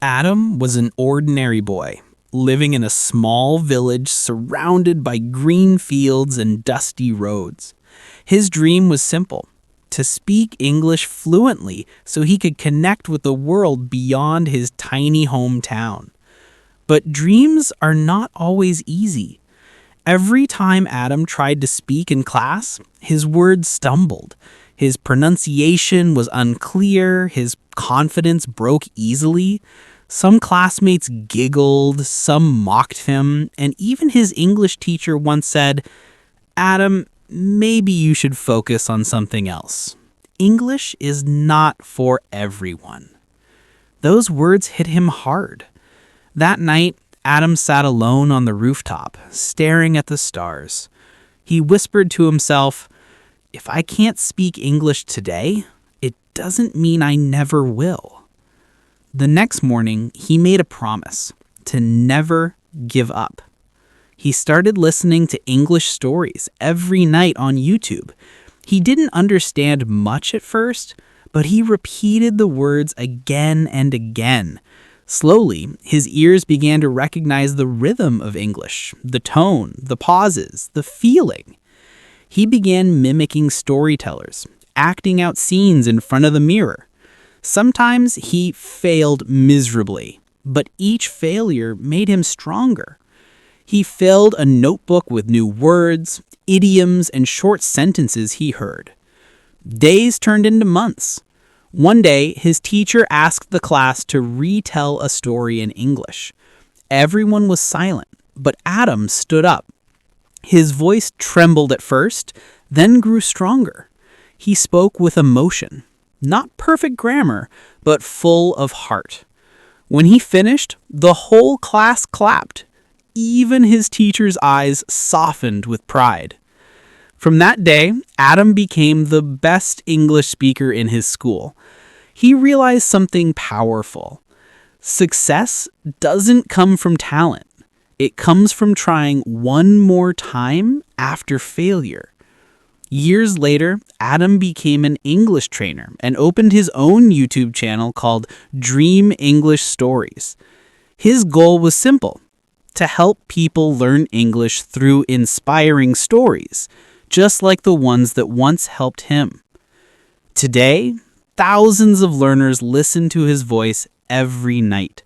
Adam was an ordinary boy, living in a small village surrounded by green fields and dusty roads. His dream was simple: to speak English fluently so he could connect with the world beyond his tiny hometown. But dreams are not always easy. Every time Adam tried to speak in class, his words stumbled. His pronunciation was unclear, his confidence broke easily. Some classmates giggled, some mocked him, and even his English teacher once said, "Adam, maybe you should focus on something else. English is not for everyone." Those words hit him hard. That night, Adam sat alone on the rooftop, staring at the stars. He whispered to himself, "If I can't speak English today, it doesn't mean I never will." The next morning, he made a promise to never give up. He started listening to English stories every night on YouTube. He didn't understand much at first, but he repeated the words again and again. Slowly, his ears began to recognize the rhythm of English, the tone, the pauses, the feeling. He began mimicking storytellers, acting out scenes in front of the mirror. Sometimes he failed miserably, but each failure made him stronger. He filled a notebook with new words, idioms, and short sentences he heard. Days turned into months. One day, his teacher asked the class to retell a story in English. Everyone was silent, but Adam stood up. His voice trembled at first, then grew stronger. He spoke with emotion. Not perfect grammar, but full of heart. When he finished, the whole class clapped. Even his teacher's eyes softened with pride. From that day, Adam became the best English speaker in his school. He realized something powerful. Success doesn't come from talent. It comes from trying one more time after failure. Years later, Adam became an English trainer and opened his own YouTube channel called Dream English Stories. His goal was simple: to help people learn English through inspiring stories, just like the ones that once helped him. Today, thousands of learners listen to his voice every night.